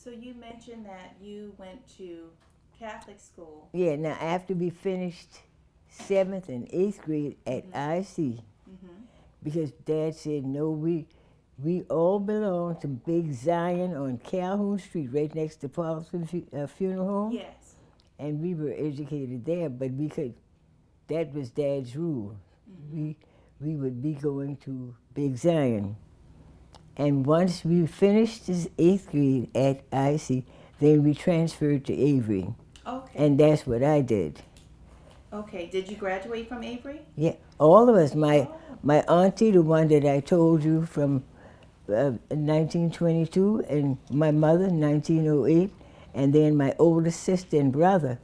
So you mentioned that you went to Catholic school. Yeah, now after we finished 7th and 8th grade at IC, Mm-hmm. because Dad said, no, we all belong to Big Zion on Calhoun Street, right next to Paulson Funeral Home. Yes. And we were educated there, but we could, that was Dad's rule. Mm-hmm. We would be going to Big Zion. And once we finished this 8th grade at IC, then we transferred to Avery. Okay. And that's what I did. Okay. Did you graduate from Avery? Yeah, all of us. Oh. My auntie, the one that I told you from 1922, and my mother, 1908, and then my older sister and brother,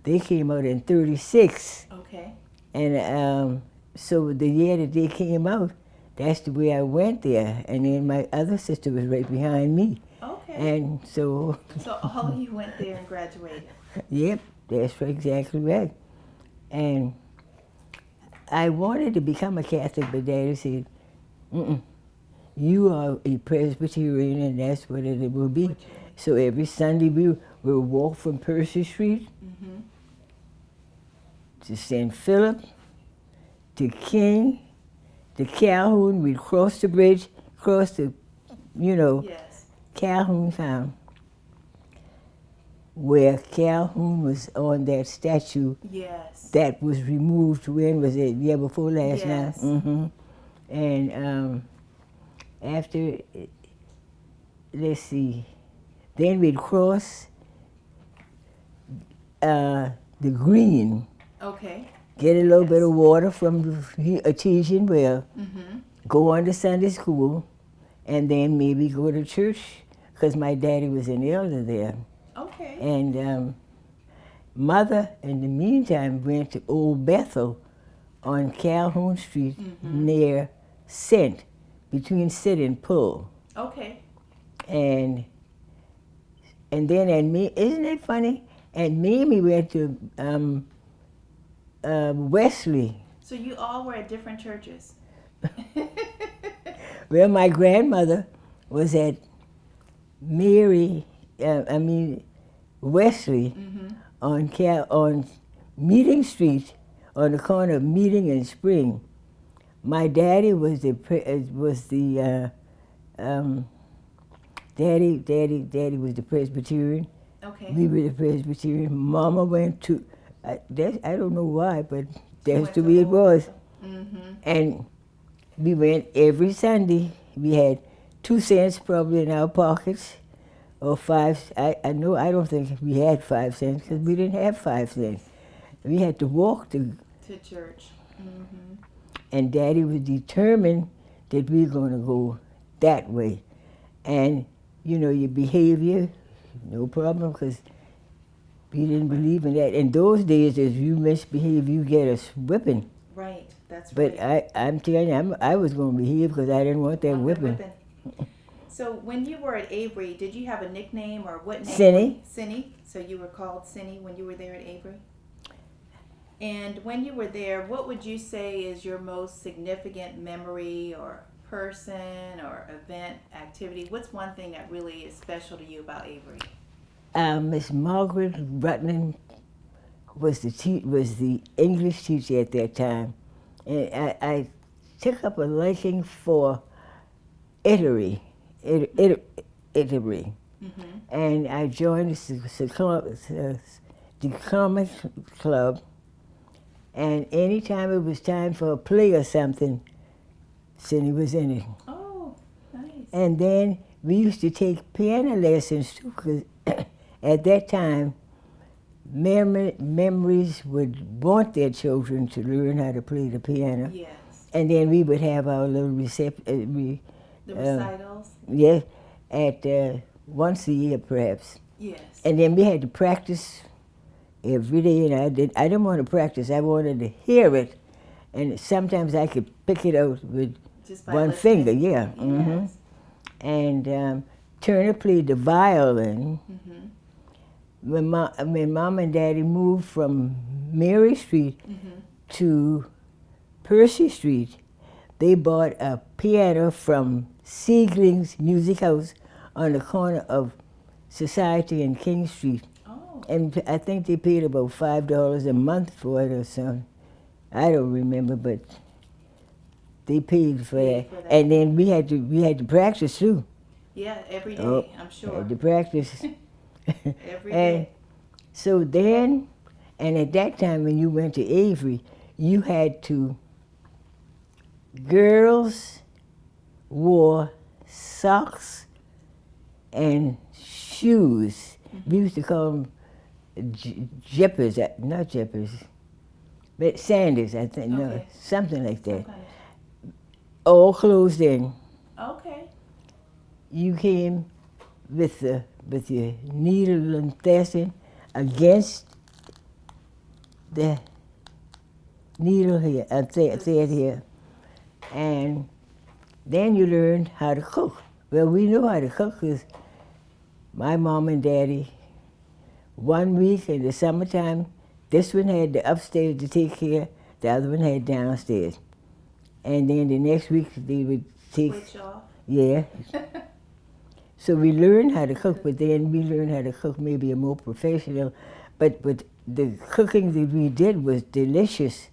they came out in 36. Okay. And so the year that they came out, that's the way I went there. And then my other sister was right behind me. Okay. And so, So all of you went there and graduated. yep, that's exactly right. And I wanted to become a Catholic, but Daddy said, mm-mm, you are a Presbyterian, and that's what it will be. So every Sunday we will walk from Percy Street Mm-hmm. to St. Philip, to King, to Calhoun. We'd cross the bridge, cross the, Yes. Calhoun town, where Calhoun was on that statue Yes. that was removed. When was it? Yeah, before last Yes. night. Mm-hmm. And after, let's see, then we'd cross the green, Okay. get a little bit of water from the artesian well, Mm-hmm. go on to Sunday school, and then maybe go to church, because my daddy was an elder there. Okay. And Mother, in the meantime, went to Old Bethel on Calhoun Street near Cent, between Sit and Pull. Okay. And then isn't it funny? And Mimi went to Wesley. So you all were at different churches. Well, my grandmother was at Wesley on Meeting Street, on the corner of Meeting and Spring. My daddy was the daddy was the Presbyterian. Okay. We were the Presbyterian. Mama went to, I don't know why, but that's went the to way it Old was. Mm-hmm. And we went every Sunday. We had 2 cents probably in our pockets, or 5. I don't think we had 5 cents, because we didn't have 5 cents. We had to walk to church. Mm-hmm. And Daddy was determined that we were going to go that way. And, your behavior, no problem, because we didn't believe in that. In those days, if you misbehave, you get a whipping. Right. That's But right. I'm telling you, I was going to behave because I didn't want that On the whipping. So when you were at Avery, did you have a nickname or what name? Cindy. Cindy. So you were called Cindy when you were there at Avery? And when you were there, what would you say is your most significant memory or person or event, activity? What's one thing that really is special to you about Avery? Miss Margaret Rutland was the English teacher at that time. And I took up a liking for Italy. Mm-hmm. And I joined the comic club. And anytime it was time for a play or something, Cindy was in it. Oh, nice. And then we used to take piano lessons too, because at that time, memories would want their children to learn how to play the piano. Yes. And then we would have our little The recitals? yes, at once a year perhaps. Yes. And then we had to practice every day, and I didn't want to practice, I wanted to hear it. And sometimes I could pick it out with Just by one listening? finger, yeah. Yes. And Turner played the violin. Mm-hmm. When Mom and Daddy moved from Mary Street to Percy Street, they bought a piano from Siegling's Music House on the corner of society in King Street. Oh. And I think they paid about $5 a month for it or something. I don't remember, but they paid for Paid that. for that. And then we had to practice too. Yeah, every day, Oh, I'm sure. Had to practice. Every And day. so then, and at that time when you went to Avery, you had to, girls wore socks and shoes. We used to call them jippers, not jippers, but sandals, I think, no, Okay. something like that. Some kind All closed in. of- Okay. You came with your needle and fasten against the needle here, thread here, and then you learned how to cook. Well, we knew how to cook because my mom and daddy, 1 week in the summertime, this one had the upstairs to take care, the other one had downstairs. And then the next week they would take, Switch off. yeah. So we learned how to cook, but then we learned how to cook maybe a more professional. But the cooking that we did was delicious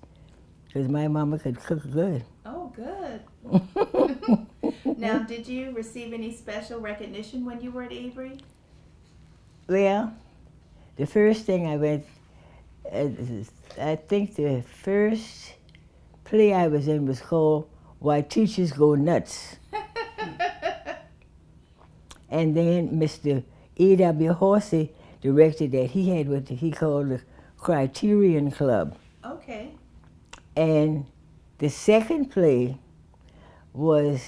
because my mama could cook good. Oh, good. Now, did you receive any special recognition when you were at Avery? Well, the first thing I went, I think the first play I was in was called Why Teachers Go Nuts. And then Mr. E.W. Horsey directed that. He had what he called the Criterion Club. Okay. And the second play was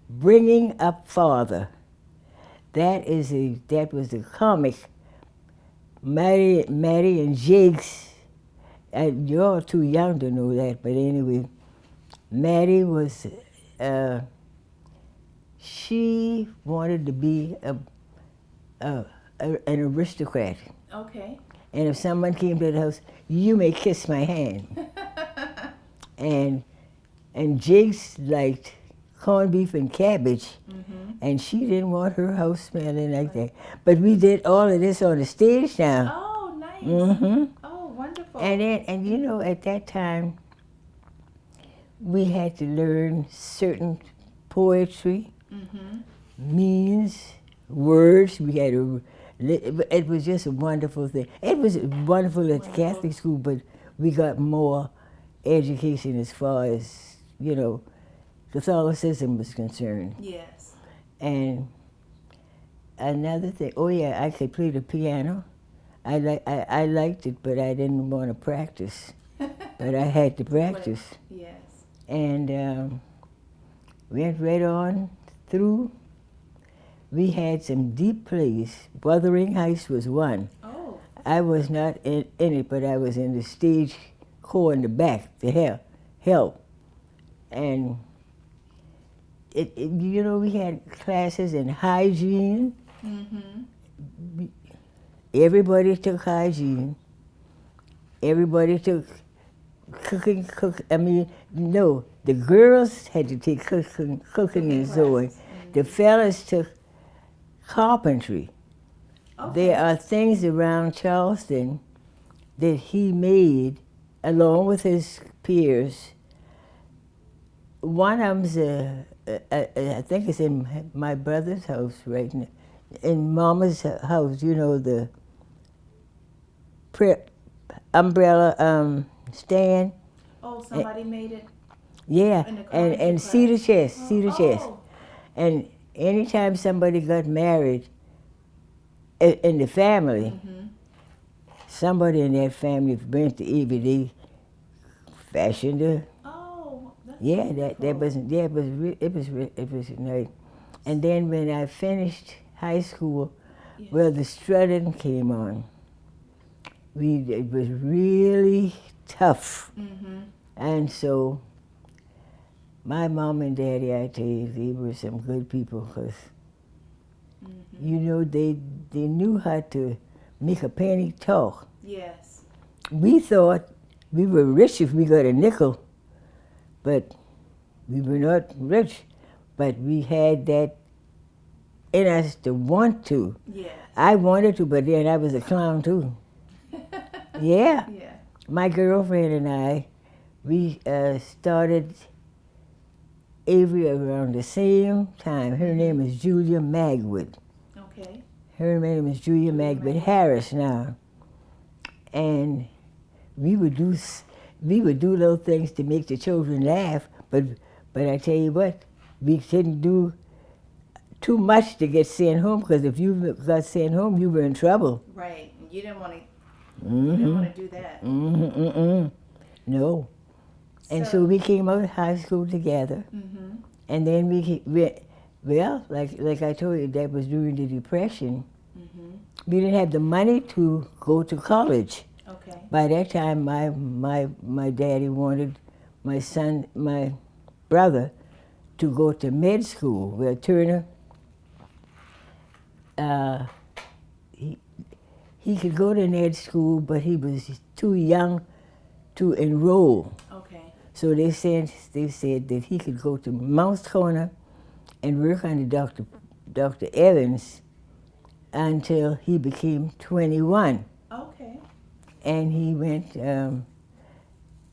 Bringing Up Father. That was the comic. Matty and Jakes. You're all too young to know that, but anyway, Matty was. She wanted to be an aristocrat. Okay. And if someone came to the house, you may kiss my hand. And Jakes liked corned beef and cabbage, and she didn't want her house smelling like that. But we did all of this on the stage now. Oh, nice. Oh, wonderful. And you know, at that time, we had to learn certain poetry, means, words. We had to. It was just a wonderful thing. It was wonderful at the Catholic school, but we got more education as far as, you know, Catholicism was concerned. Yes. And another thing, oh yeah, I could play the piano. I liked it, but I didn't want to practice. But I had to practice. Yes. And went right on through. We had some deep plays. Wuthering Heights was one. Oh. I was not in it, but I was in the stage corps in the back to help. And you know, we had classes in hygiene. Everybody took hygiene. Everybody took cooking. I mean, no, the girls had to take cooking and sewing. The fellas took carpentry. Okay. There are things around Charleston that he made along with his peers. One of them's I think it's in my brother's house right now. In Mama's house, you know, the umbrella stand. Oh, somebody made it. Yeah, In the and carpentry cedar class. chest, cedar chest. Oh. And anytime somebody got married in the family, somebody in that family went to Avery, fashioned a. Oh. That's Yeah, wonderful. it was nice. And then when I finished high school, Yes. well, the strutting came on. It was really tough. And so my mom and daddy, I tell you, they were some good people because, you know, they knew how to make a penny talk. Yes. We thought we were rich if we got a nickel, but we were not rich. But we had that in us to want to. Yes. I wanted to, but then I was a clown too. Yeah. Yeah. My girlfriend and I, we started Avery around the same time. Her name is Julia Magwood. Okay. Her name is Julia Magwood Harris now. And we would do little things to make the children laugh, but I tell you what, we couldn't do too much to get sent home, because if you got sent home, you were in trouble. Right. You didn't want to. Mm-hmm. You didn't want to do that. Mm-hmm. No. And so we came out of high school together, Mm-hmm. and then well, like I told you, that was during the Depression. Mm-hmm. We didn't have the money to go to college. Okay. By that time, my daddy wanted my brother, to go to med school. Well, Turner, he could go to med school, but he was too young to enroll. Okay. So they said that he could go to Mount Corner and work under Dr. Evans until he became 21. Okay. And he went, in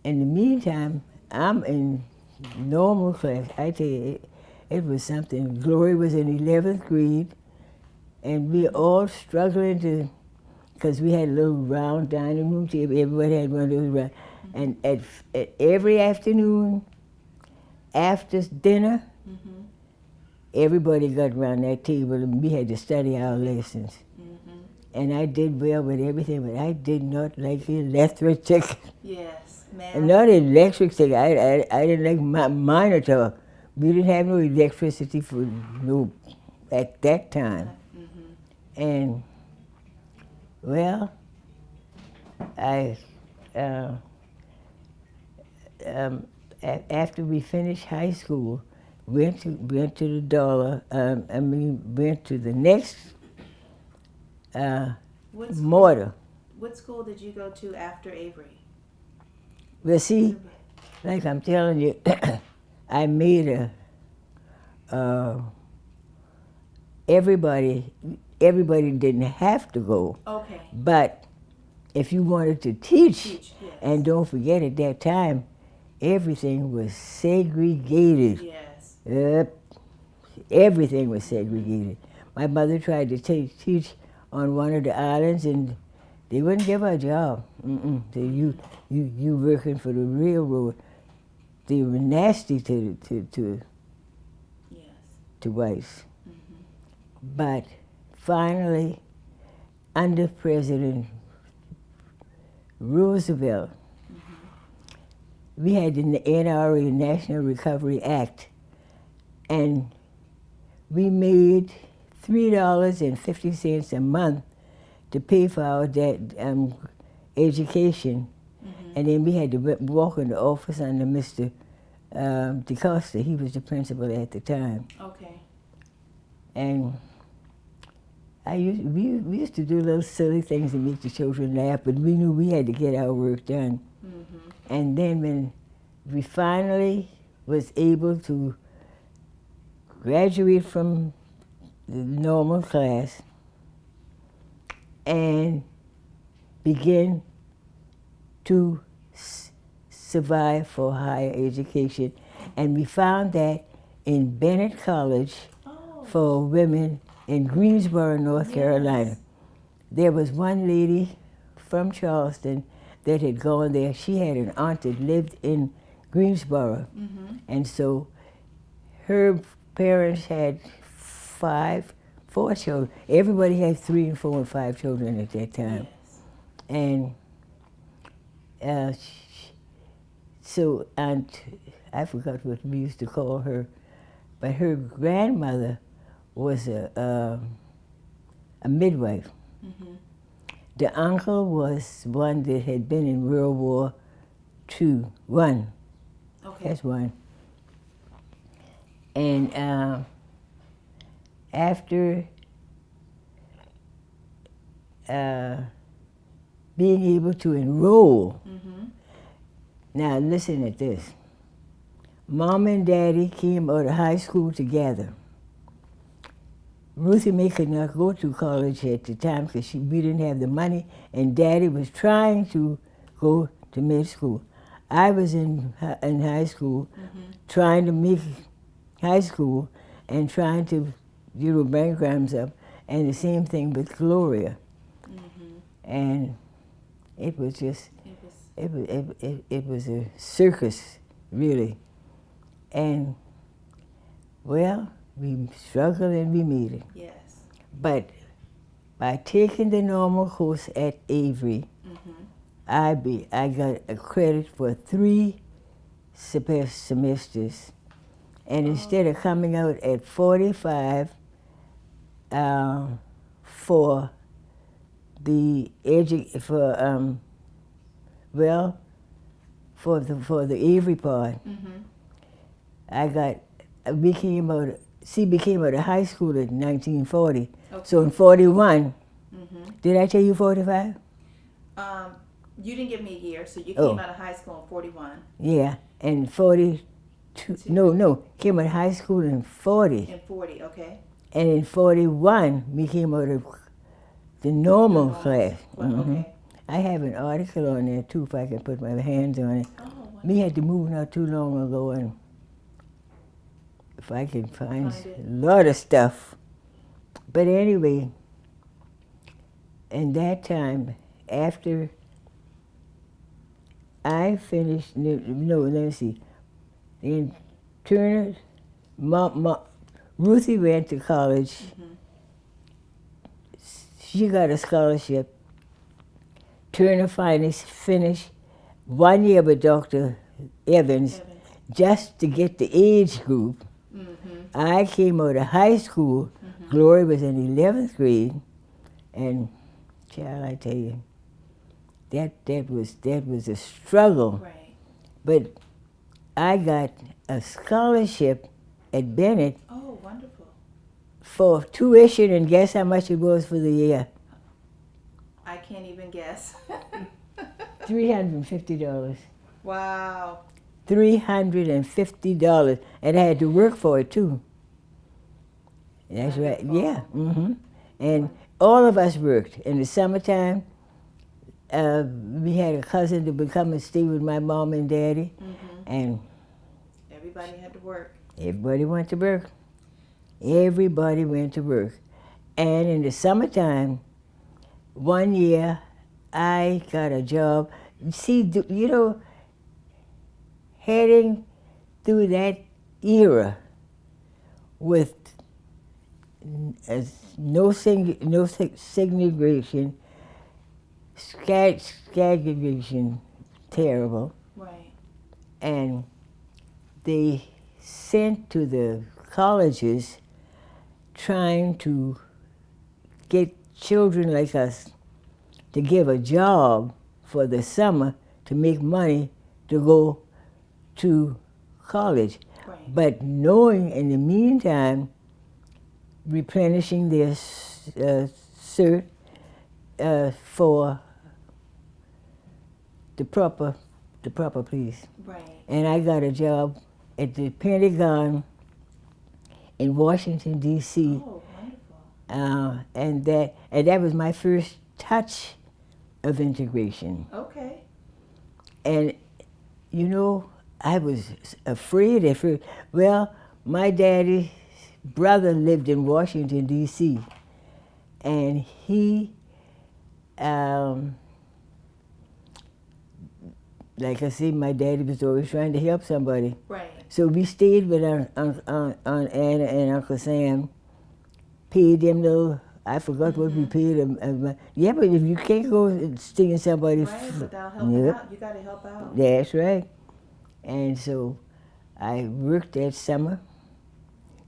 the meantime, I'm in normal class. I tell you, it was something. Glory was in 11th grade, and we all struggling to, because we had a little round dining room table. Everybody had one of those round. And at every afternoon, after dinner, Mm-hmm. everybody got around that table, and we had to study our lessons. Mm-hmm. And I did well with everything, but I did not like electric. Yes, ma'am. And not electric thing. I didn't like mine at all. We didn't have no electricity at that time. Mm-hmm. And well, after we finished high school, went to the dollar. Went to the next mortar. What school did you go to after Avery? Well, see, like I'm telling you, I made everybody didn't have to go. Okay. But if you wanted to teach, Yes. and don't forget at that time, everything was segregated. Yes. Everything was segregated. My mother tried to teach on one of the islands, and they wouldn't give her a job. So you working for the railroad. They were nasty to Yes. whites. Mm-hmm. But finally, under President Roosevelt, Mm-hmm. we had the NRA, National Recovery Act, and we made $3.50 a month to pay for our education. Mm-hmm. And then we had to walk in the office under Mr. DeCosta. He was the principal at the time. Okay. And we used to do little silly things to make the children laugh, but we knew we had to get our work done. Mm-hmm. And then when we finally was able to graduate from the normal class and begin to survive for higher education. And we found that in Bennett College for women in Greensboro, North Carolina. There was one lady from Charleston that had gone there. She had an aunt that lived in Greensboro. Mm-hmm. And so her parents had 4 children. Everybody had 3 and 4 and 5 children at that time. Yes. And so Aunt, I forgot what we used to call her, but her grandmother was a midwife. Mm-hmm. The uncle was one that had been in World War I. Okay. That's one. And after being able to enroll, Mm-hmm. now listen at this. Mom and Daddy came out of high school together. Ruthie Mae could not go to college at the time because we didn't have the money, and Daddy was trying to go to med school. I was in high school, trying to make high school and trying to, bring grams up, and the same thing with Gloria. And it was just, it was a circus, really. And, well, we struggled and we made it. Yes. But by taking the normal course at Avery, I got a credit for 3 semesters. And instead of coming out at 45 for the for the Avery part, became out of high school in 1940. Okay. So in 41, did I tell you 45? You didn't give me a year, so you came out of high school in 41. Yeah, and 42, came out of high school in 40. In 40, okay. And in 41, we came out of the normal class. Well, okay. I have an article on there too, if I can put my hands on it. Oh, wonderful. We had to move not too long ago, and if I can find a lot of stuff. But anyway, in that time, after I finished, let me see, in Turner, Ruthie went to college. She got a scholarship. Turner finished 1 year with Dr. Evans, just to get the age group. I came out of high school. Gloria was in 11th grade, and child, I tell you, that was a struggle. Right. But I got a scholarship at Bennett. Oh, wonderful. For tuition, and guess how much it was for the year? I can't even guess. $350. Wow. $350, and I had to work for it too. That's right. Wonderful. Yeah. And all of us worked in the summertime. We had a cousin that would come and stay with my mom and daddy, and everybody had to work. Everybody went to work. Everybody went to work. And in the summertime, 1 year, I got a job. See, heading through that era with no segregation, segregation, terrible. Right. And they sent to the colleges trying to get children like us to give a job for the summer to make money to go to college. Right. But knowing in the meantime, replenishing their cert for the proper place. Right. And I got a job at the Pentagon in Washington, D.C. Oh, wonderful. And that was my first touch of integration. Okay. And, I was afraid at first. Well, my daddy's brother lived in Washington, D.C. And he, like I said, my daddy was always trying to help somebody. Right. So we stayed with Aunt Anna and Uncle Sam, paid them little, I forgot what we paid them. Yeah, but if you can't go stinging somebody. Right, without helping out, you got to help out. That's right. And so I worked that summer,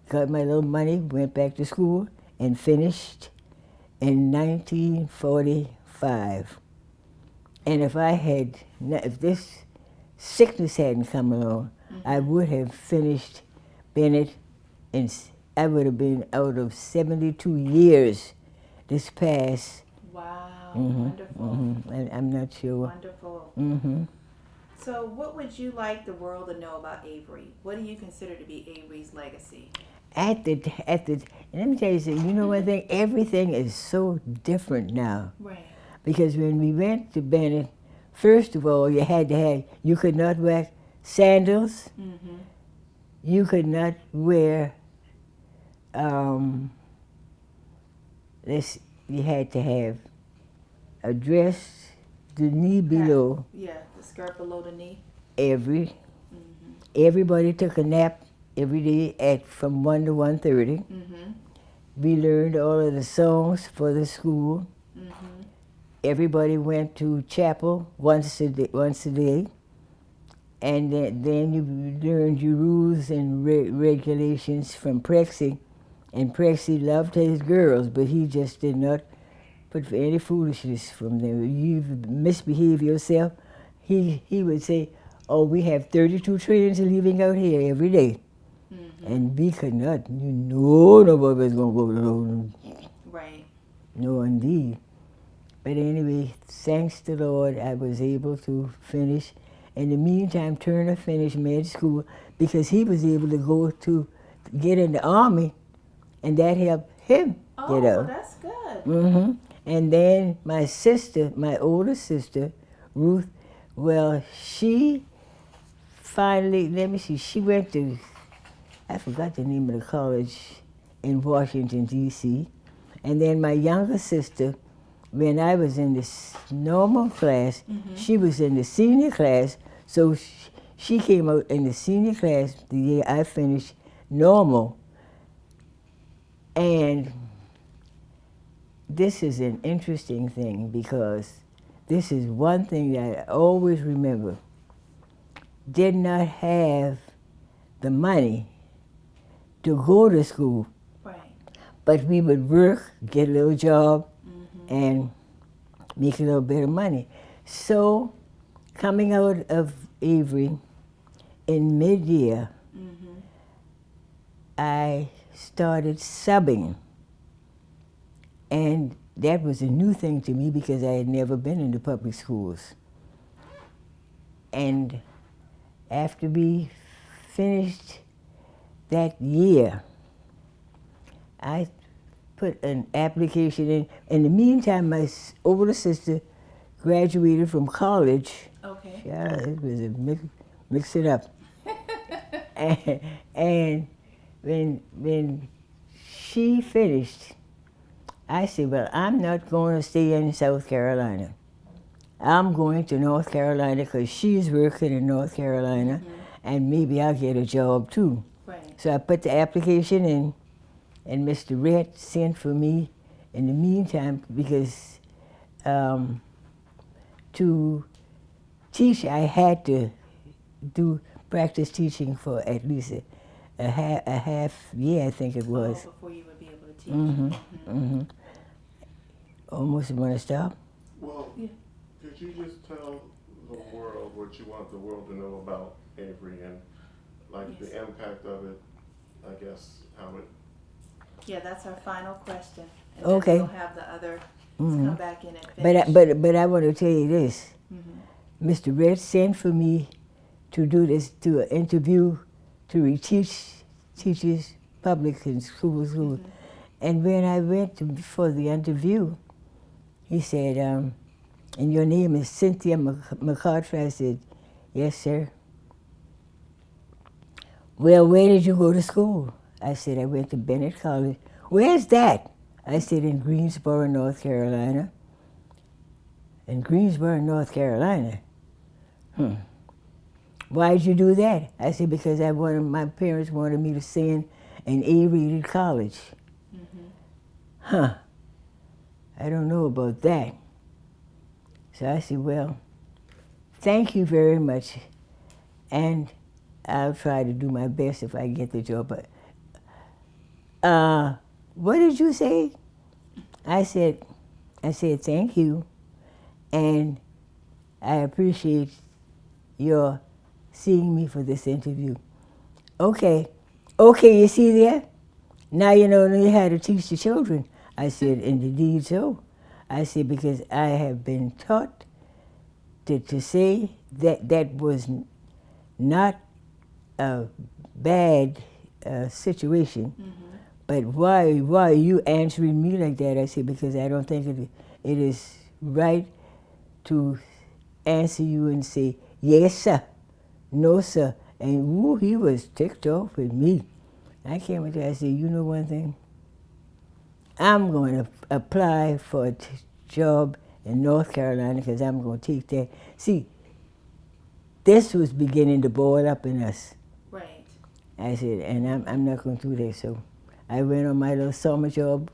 got my little money, went back to school, and finished in 1945. And if this sickness hadn't come along, I would have finished Bennett, and I would have been out of 72 years this past. Wow, wonderful. I'm not sure. Wonderful. So what would you like the world to know about Avery? What do you consider to be Avery's legacy? let me tell you something, you know one thing, everything is so different now. Right. Because when we went to Bennett, first of all, you could not wear sandals, Mm-hmm. you could not wear, you had to have a dress, the knee below, Yeah, the skirt below the knee. Mm-hmm. everybody took a nap every day from 1 to 1:30. Mm-hmm. We learned all of the songs for the school. Mm-hmm. Everybody went to chapel once a day, and then you learned your rules and regulations from Prexy. And Prexy loved his girls, but he just did not put for any foolishness from them. You misbehave yourself, he would say, "Oh, we have 32 trains leaving out here every day." Mm-hmm. And we could not. You know nobody was going to go to those. Right. No, indeed. But anyway, thanks to the Lord, I was able to finish. In the meantime, Turner finished med school because he was able to go to get in the Army, and that helped him get Oh, out. that's good. Mm-hmm. And then my sister, my older sister, Ruth, well, she finally, let me see, she went to, I forgot the name of the college in Washington, D.C. And then my younger sister, when I was in this normal class, Mm-hmm. she was in the senior class, so she came out in the senior class the year I finished normal. And this is an interesting thing because this is one thing that I always remember. Did not have the money to go to school, Right. but we would work, get a little job, Mm-hmm. and make a little bit of money. So, coming out of Avery in mid-year, Mm-hmm. I started subbing. And that was a new thing to me because I had never been in the public schools. And after we finished that year, I put an application in. In the meantime, my older sister graduated from college. Okay. Yeah, it was a mix it up. And when she finished, I said, well, I'm not going to stay in South Carolina. I'm going to North Carolina because she's working in North Carolina, Mm-hmm. and maybe I'll get a job too. Right. So I put the application in, and Mr. Rhett sent for me in the meantime because to teach, I had to do practice teaching for at least a half year, I think it was. Oh, before you would be able to teach. Mm-hmm. Mm-hmm. Mm-hmm. Almost want to stop. Well, Yeah. could you just tell the world what you want the world to know about Avery and like Yes. the impact of it, I guess, how it. Yeah, that's our final question. And Okay. then we'll have the other Mhm. come back in and finish. But I want to tell you this. Mm-hmm. Mr. Red sent for me to do this, to an interview, to teachers, public and schools. Mm-hmm. And when I went for the interview, he said, and your name is Cynthia McCottry? I said, yes, sir. Well, where did you go to school? I said, I went to Bennett College. Where's that? I said, in Greensboro, North Carolina. In Greensboro, North Carolina? Why did you do that? I said, because my parents wanted me to send an A-rated college. Mm-hmm. Huh. I don't know about that. So I said, well, thank you very much, and I'll try to do my best if I get the job. But what did you say? I said, thank you, and I appreciate your seeing me for this interview. Okay, you see there? Now you know how to teach the children. I said, indeed so. I said, because I have been taught to say that was not a bad situation. Mm-hmm. But why are you answering me like that? I said, because I don't think it is right to answer you and say, yes, sir, no, sir. And woo, he was ticked off with me. I came with that. I said, you know one thing? I'm going to apply for a job in North Carolina because I'm going to teach that. See, this was beginning to boil up in us. Right. I said, and I'm not going to do that. So I went on my little summer job,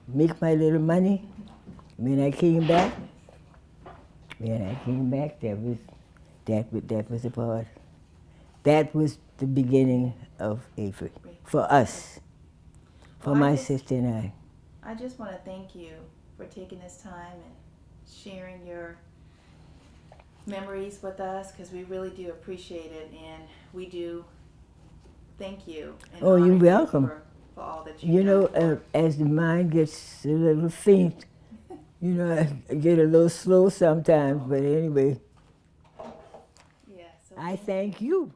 make my little money. When I came back, that was the part. That was the beginning of Avery for us, for Well, my sister and I. I just want to thank you for taking this time and sharing your memories with us, because we really do appreciate it, and we do thank you. And Oh, you're honor you welcome. for all that you've You know, done. as the mind gets a little faint, you know, I get a little slow sometimes, but anyway, Yeah, so I thank you.